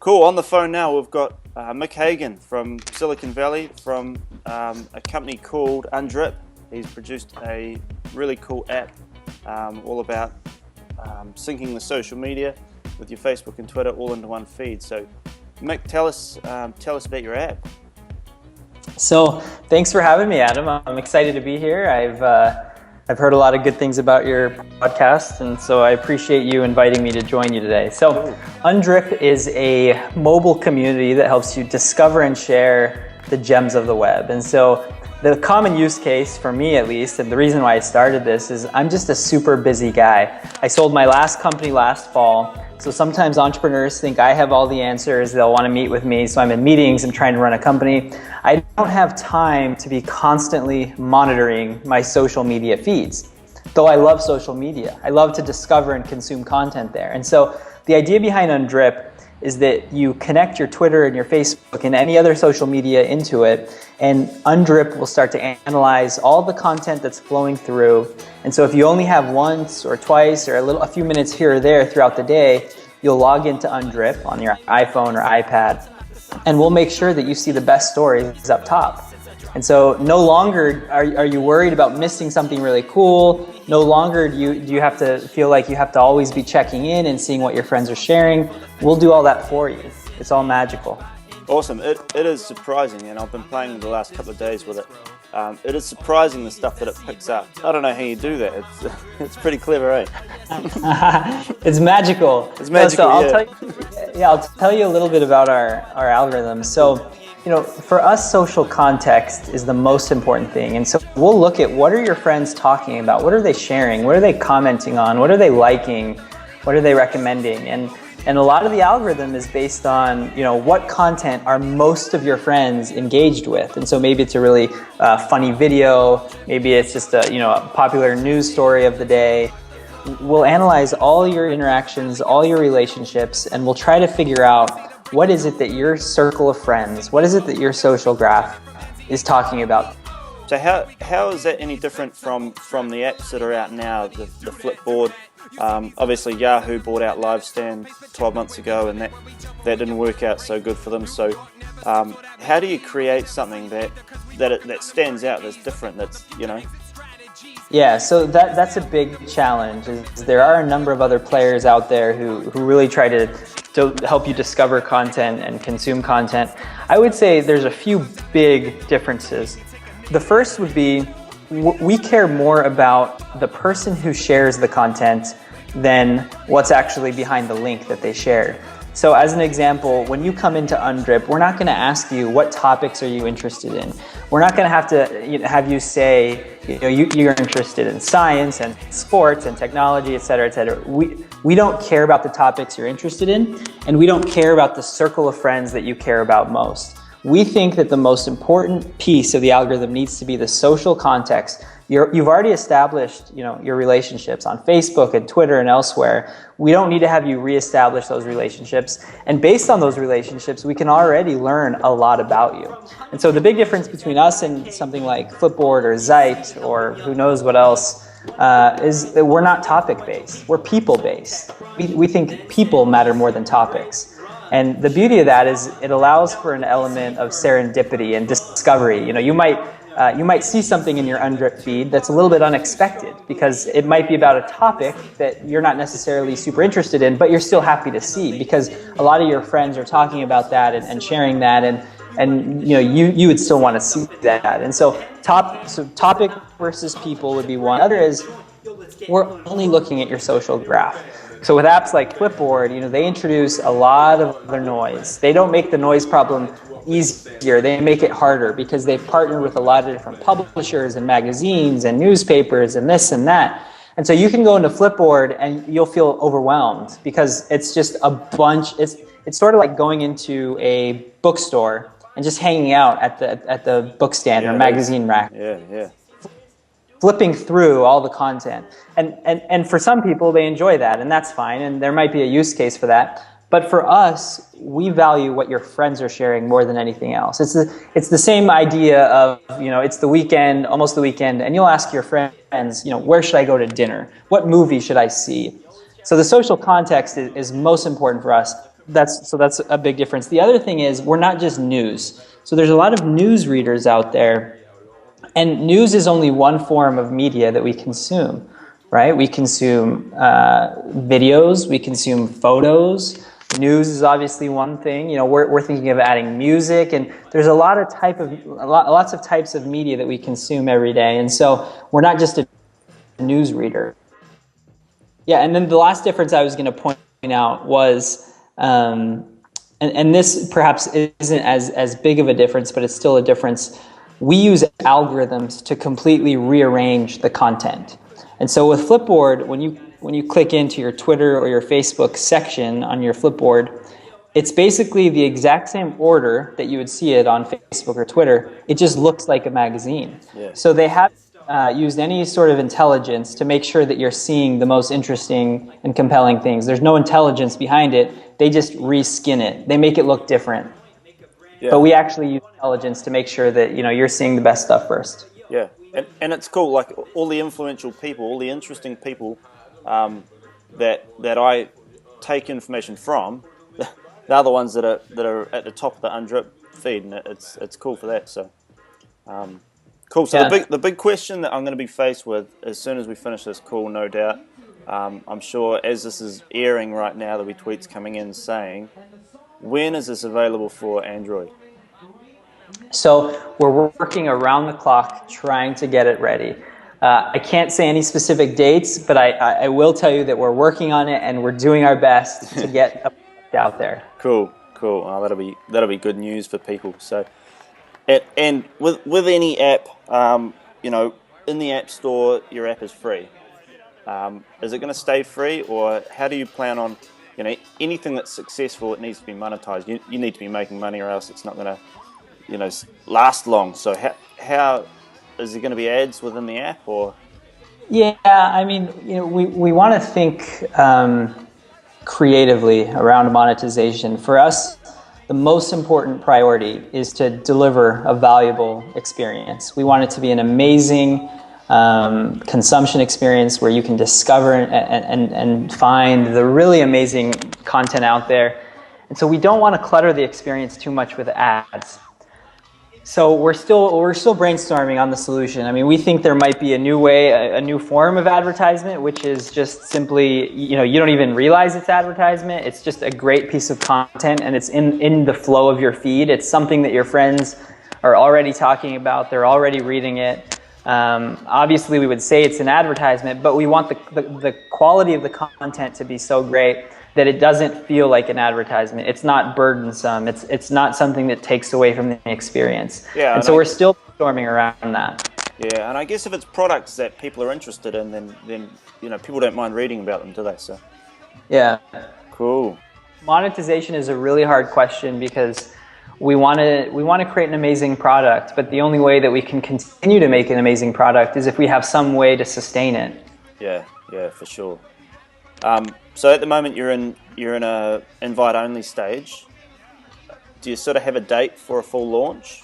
Cool. On the phone now, we've got Mick Hagen from Silicon Valley, from a company called Undrip. He's produced a really cool app all about syncing the social media with your Facebook and Twitter all into one feed. So, Mick, tell us about your app. So, thanks for having me, Adam. I'm excited to be here. I've heard a lot of good things about your podcast, and so I appreciate you inviting me to join you today. So, Undrip is a mobile community that helps you discover and share the gems of the web. And so, the common use case for me, at least, and the reason why I started this is I'm just a super busy guy. I sold my last company last fall, so sometimes entrepreneurs think I have all the answers. They'll want to meet with me, so I'm in meetings and trying to run a company. I don't have time to be constantly monitoring my social media feeds, though I love social media. I love to discover and consume content there. And so the idea behind Undrip is that you connect your Twitter and your Facebook and any other social media into it, and Undrip will start to analyze all the content that's flowing through. And so if you only have once or twice or a few minutes here or there throughout the day, you'll log into Undrip on your iPhone or iPad, and we'll make sure that you see the best stories up top. And so no longer are you worried about missing something really cool. No longer do you have to feel like you have to always be checking in and seeing what your friends are sharing. We'll do all that for you. It's all magical. Awesome. It is surprising, and I've been playing the last couple of days with it. It is surprising the stuff that it picks up. I don't know how you do that. It's pretty clever, eh? It's magical. It's magical, I'll tell you a little bit about our algorithm. So, for us, social context is the most important thing. And so we'll look at what are your friends talking about? What are they sharing? What are they commenting on? What are they liking? What are they recommending? And a lot of the algorithm is based on, what content are most of your friends engaged with. And so maybe it's a really funny video. Maybe it's just a popular news story of the day. We'll analyze all your interactions, all your relationships, and we'll try to figure out what is it that your circle of friends, what is it that your social graph is talking about. So how is that any different from the apps that are out now, the Flipboard? Obviously Yahoo bought out LiveStan 12 months ago, and that didn't work out so good for them. So how do you create something that stands out, that's different, that's, Yeah, so that's a big challenge. There are a number of other players out there who really try to help you discover content and consume content. I would say there's a few big differences. The first would be we care more about the person who shares the content than what's actually behind the link that they shared. So as an example, when you come into Undrip, we're not going to ask you what topics are you interested in. We're not going to have you say, you're interested in science and sports and technology, et cetera, et cetera. We don't care about the topics you're interested in, and we don't care about the circle of friends that you care about most. We think that the most important piece of the algorithm needs to be the social context. You've already established, your relationships on Facebook and Twitter and elsewhere. We don't need to have you reestablish those relationships. And based on those relationships, we can already learn a lot about you. And so the big difference between us and something like Flipboard or Zeit or who knows what else is that we're not topic-based. We're people-based. We think people matter more than topics. And the beauty of that is it allows for an element of serendipity and discovery. You might see something in your Undrip feed that's a little bit unexpected because it might be about a topic that you're not necessarily super interested in, but you're still happy to see because a lot of your friends are talking about that and sharing that, and you would still want to see that. And so topic versus people would be one. Other is we're only looking at your social graph. So with apps like Flipboard, they introduce a lot of other noise. They don't make the noise problem easier. They make it harder because they've partnered with a lot of different publishers and magazines and newspapers and this and that. And so you can go into Flipboard and you'll feel overwhelmed because it's just a bunch. It's sort of like going into a bookstore and just hanging out at the book stand or magazine rack. Yeah. Flipping through all the content. And for some people, they enjoy that, and that's fine, and there might be a use case for that. But for us, we value what your friends are sharing more than anything else. It's the same idea of, it's the weekend, almost the weekend, and you'll ask your friends, where should I go to dinner? What movie should I see? So the social context is most important for us. that's a big difference. The other thing is we're not just news. So there's a lot of news readers out there, and news is only one form of media that we consume, right? We consume videos, we consume photos. News is obviously one thing. You know, we're thinking of adding music, and there's lots of types of media that we consume every day. And so we're not just a news reader. Yeah, and then the last difference I was going to point out was, and this perhaps isn't as big of a difference, but it's still a difference. We use algorithms to completely rearrange the content. And so with Flipboard, when you click into your Twitter or your Facebook section on your Flipboard, it's basically the exact same order that you would see it on Facebook or Twitter. It just looks like a magazine. Yeah. So they have used any sort of intelligence to make sure that you're seeing the most interesting and compelling things. There's no intelligence behind it. They just reskin it. They make it look different. Yeah. But we actually use intelligence to make sure that you're seeing the best stuff first. Yeah, and it's cool. Like all the influential people, all the interesting people that I take information from, they're the ones that are at the top of the Undrip feed, and it's cool for that. So. Cool. So yeah. the big question that I'm going to be faced with as soon as we finish this call, no doubt, I'm sure as this is airing right now, there'll be tweets coming in saying, when is this available for Android? So we're working around the clock trying to get it ready. I can't say any specific dates, but I will tell you that we're working on it and we're doing our best to get a product out there. Cool. Oh, that'll be good news for people. So. And with any app, in the App Store, your app is free. Is it going to stay free, or how do you plan on, anything that's successful, it needs to be monetized. You need to be making money, or else it's not going to, last long. So how is there going to be ads within the app, or? Yeah, I mean, we want to think creatively around monetization. For us, the most important priority is to deliver a valuable experience. We want it to be an amazing consumption experience where you can discover and find the really amazing content out there. And so we don't want to clutter the experience too much with ads. So we're still brainstorming on the solution. I mean, we think there might be a new way, a new form of advertisement, which is just simply, you don't even realize it's advertisement. It's just a great piece of content, and it's in the flow of your feed. It's something that your friends are already talking about. They're already reading it. Obviously, we would say it's an advertisement, but we want the quality of the content to be so great that it doesn't feel like an advertisement. It's not burdensome. It's not something that takes away from the experience. Yeah, and so we're still storming around that. Yeah, and I guess if it's products that people are interested in, then people don't mind reading about them, do they? So. Yeah. Cool. Monetization is a really hard question because we want to create an amazing product, but the only way that we can continue to make an amazing product is if we have some way to sustain it. Yeah, for sure. So at the moment you're in a invite only stage. Do you sort of have a date for a full launch?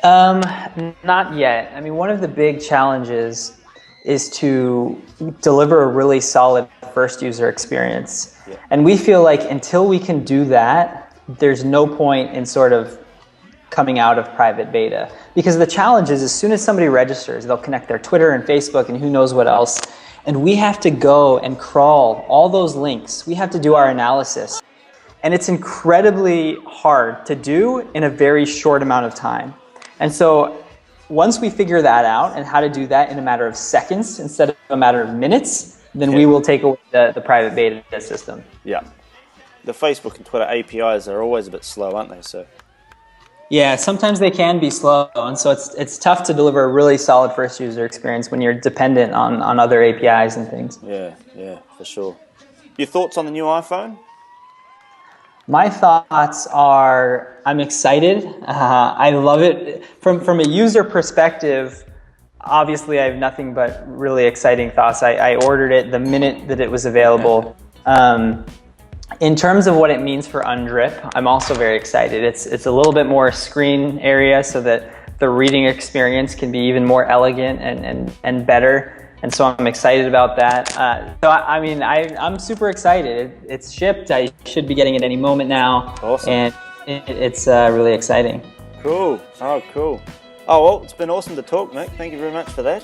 Not yet. I mean, one of the big challenges is to deliver a really solid first user experience. Yeah. And we feel like until we can do that, there's no point in sort of coming out of private beta. Because the challenge is as soon as somebody registers, they'll connect their Twitter and Facebook and who knows what else. And we have to go and crawl all those links. We have to do our analysis. And it's incredibly hard to do in a very short amount of time. And so once we figure that out and how to do that in a matter of seconds instead of a matter of minutes, then we will take away the private beta system. Yeah. The Facebook and Twitter APIs are always a bit slow, aren't they? So. Yeah, sometimes they can be slow, and so it's tough to deliver a really solid first user experience when you're dependent on other APIs and things. Yeah, for sure. Your thoughts on the new iPhone? My thoughts are, I'm excited. I love it. From a user perspective, obviously I have nothing but really exciting thoughts. I ordered it the minute that it was available. In terms of what it means for Undrip, I'm also very excited. It's a little bit more screen area so that the reading experience can be even more elegant and better. And so I'm excited about that. I'm super excited. It's shipped. I should be getting it any moment now. Awesome. And it's really exciting. Cool. Oh, cool. Oh, well, it's been awesome to talk, Mick. Thank you very much for that.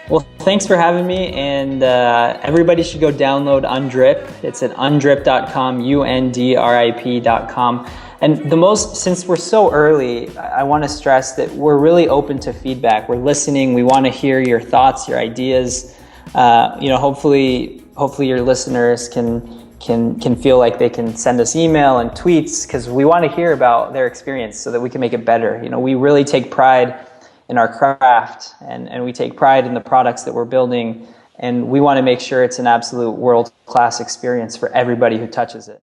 Well, thanks for having me, and everybody should go download Undrip. It's at undrip.com, UNDRIP.com. And since we're so early, I want to stress that we're really open to feedback. We're listening. We want to hear your thoughts, your ideas. Hopefully your listeners can feel like they can send us email and tweets, because we want to hear about their experience so that we can make it better. We really take pride in our craft, and we take pride in the products that we're building, and we want to make sure it's an absolute world-class experience for everybody who touches it.